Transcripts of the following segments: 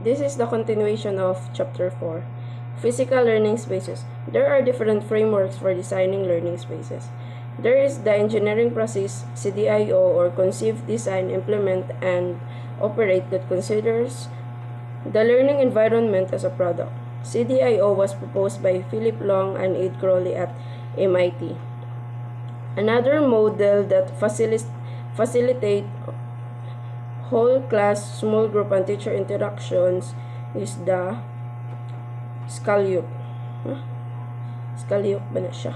This is the continuation of Chapter 4, Physical Learning Spaces. There are different frameworks for designing learning spaces. There is the engineering process, CDIO, or conceive, design, implement, and operate, that considers the learning environment as a product. CDIO was proposed by Philip Long and Ed Crowley at MIT. Another model that facilitate whole class, small group, and teacher interactions is the Scalyuk. Scalyuk ba na siya?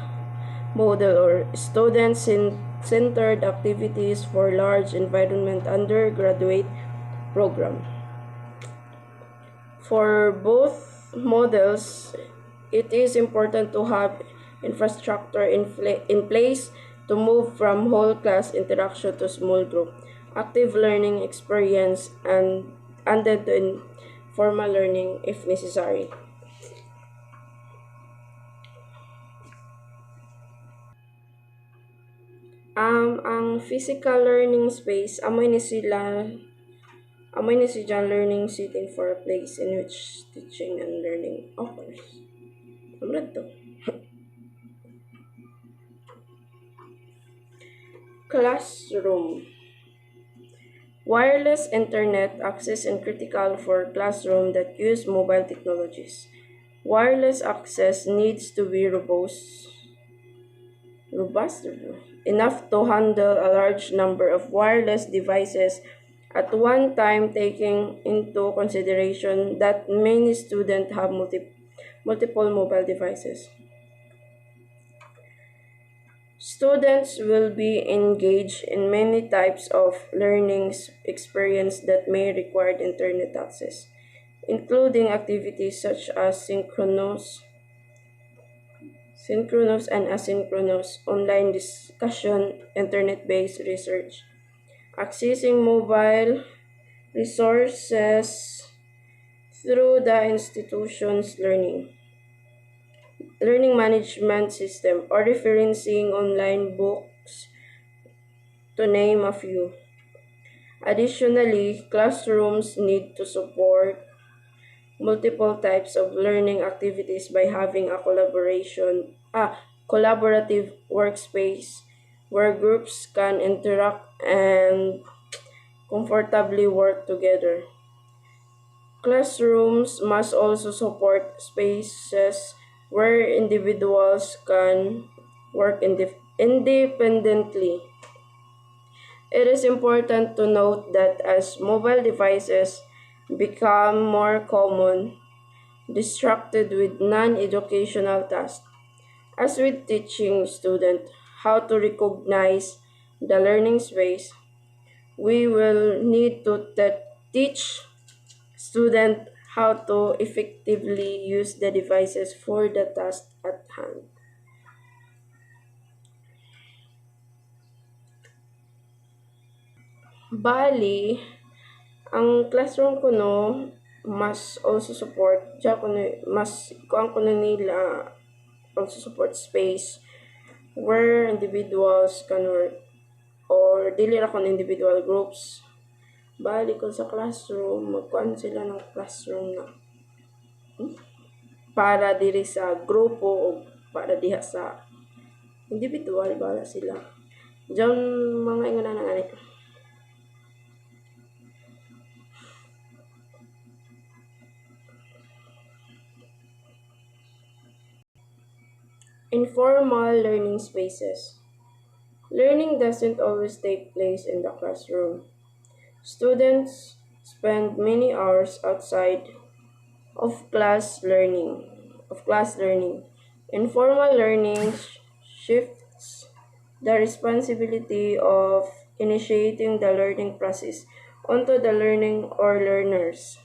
Model, or student-centered activities for large environment undergraduate program. For both models, it is important to have infrastructure in place to move from whole class interaction to small group, active learning experience, and then to informal learning if necessary. Ang physical learning space, amoy ni siya learning setting for a place in which teaching and learning occurs. Amrad to. Classroom. Wireless internet access is critical for classrooms that use mobile technologies. Wireless access needs to be robust enough to handle a large number of wireless devices at one time, taking into consideration that many students have multiple mobile devices. Students will be engaged in many types of learning experience that may require internet access, including activities such as synchronous and asynchronous, online discussion, internet-based research, accessing mobile resources through the institution's learning management system, or referencing online books, to name a few. Additionally, classrooms need to support multiple types of learning activities by having a collaborative workspace where groups can interact and comfortably work together. Classrooms must also support spaces where individuals can work independently. It is important to note that as mobile devices become more common, distracted with non-educational tasks, as with teaching students how to recognize the learning space, we will need to teach students how to effectively use the devices for the task at hand. Bali, ang classroom ko no, mas also support, kuan ko nila also support space where individuals can work or dili ra kon individual groups. Bali kung sa classroom, magkuan sila ng classroom na para diri sa grupo o para diha sa individual, bala sila. Diyan mga ingana na ani. Informal learning spaces. Learning doesn't always take place in the classroom. Students spend many hours outside of class learning. Informal learning shifts the responsibility of initiating the learning process onto the learning or learners.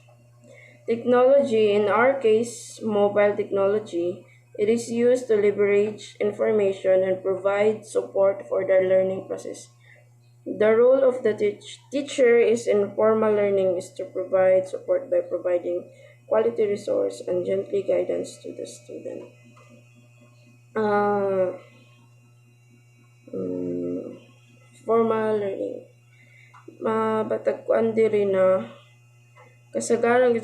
Technology, in our case, mobile technology, it is used to leverage information and provide support for the learning process. The role of the teacher is in formal learning is to provide support by providing quality resource and gently guidance to the student. Formal learning. Mabatag kuan diri na kasagaran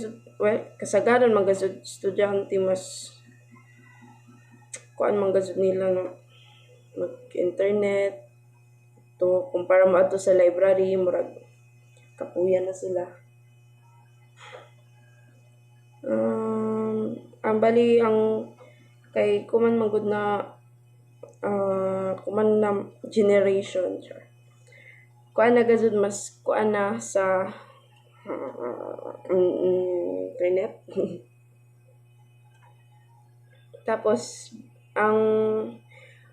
kasagaran magazud estudyante mas kuan magazud nila no mag-internet to kumpara mo ato sa library murag kapuyan na sila. Ang bali ang kay kuman magud na kuman na generation sure. Kuan na gazud mas kuan na sa internet. Tapos ang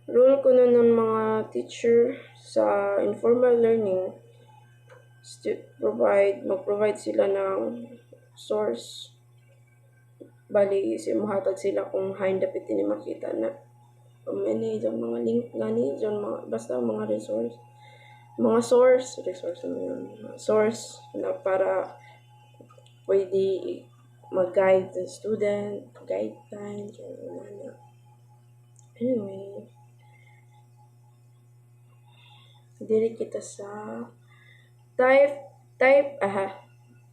role ko nun ng mga teacher sa informal learning mag-provide sila ng source. Bali, muhatag sila kung hain dapat ini makita na many dyan mga link gani dyan mga basta mga resource na para pwede mag-guide the student, guidelines, anyway. Diri kita sa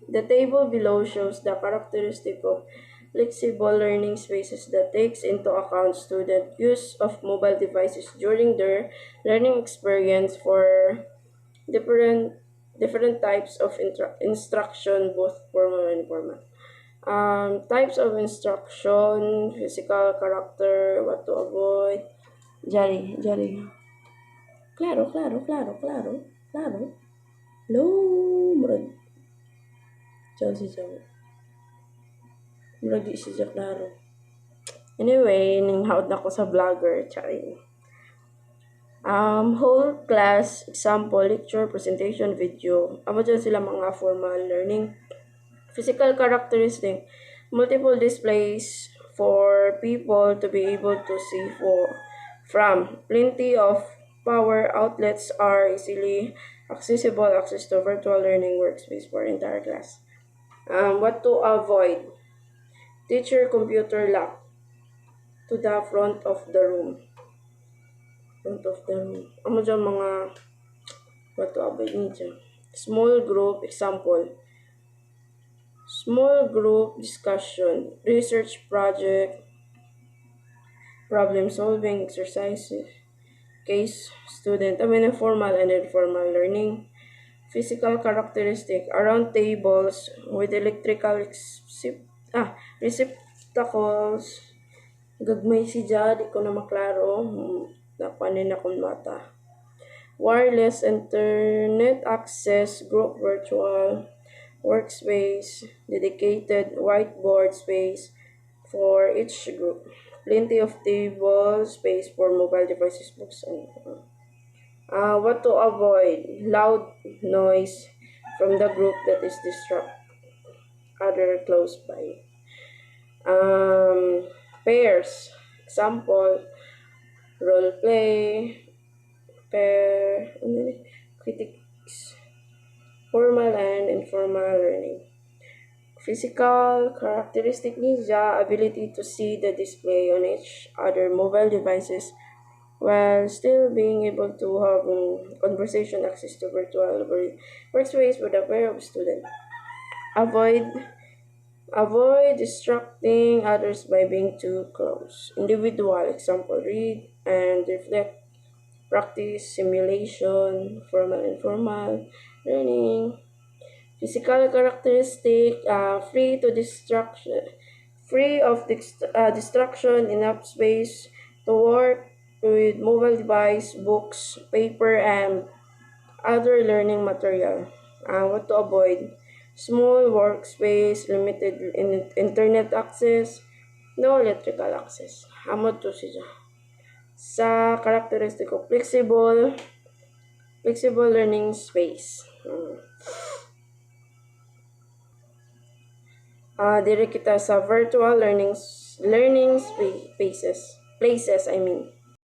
the table below shows the characteristic of flexible learning spaces that takes into account student use of mobile devices during their learning experience for different types of instruction, both formal and informal. Types of instruction, physical character, what to avoid. Jari. Claro. Hello, murag. Murag di siya klaro. Anyway, ninghaod na ko sa vlogger, charing. Whole class, example, lecture, presentation, video. Amo dyan sila mga formal learning. Physical characteristic, multiple displays for people to be able to see from. Plenty of power outlets are easily accessible, access to virtual learning workspace for entire class. What to avoid? Teacher computer lock to the front of the room. Amo dyan mga what to avoid niya. Small group, example. Small group discussion, research project, problem solving exercises, case student, formal and informal learning. Physical characteristic, around tables with electrical receptacles. Gagmay si Jad, di ko na maklaro. Napanin akong mata. Wireless internet access, group virtual workspace, dedicated whiteboard space for each group. Plenty of table space for mobile devices, books, and what to avoid? Loud noise from the group that is disrupt other close by. Pairs, example, role play, pair, critics, formal and informal learning. Physical characteristic ninja, ability to see the display on each other mobile devices while still being able to have conversation access to virtual workspace with a pair of students. Avoid distracting others by being too close. Individual, example, read and reflect, practice, simulation, formal and informal learning. Physical characteristic, free of distraction, enough space to work with mobile device, books, paper, and other learning material. What to avoid? Small workspace, limited internet access, no electrical access. Amo to siya. Sa characteristic of flexible learning space. Dire kita sa virtual learning places.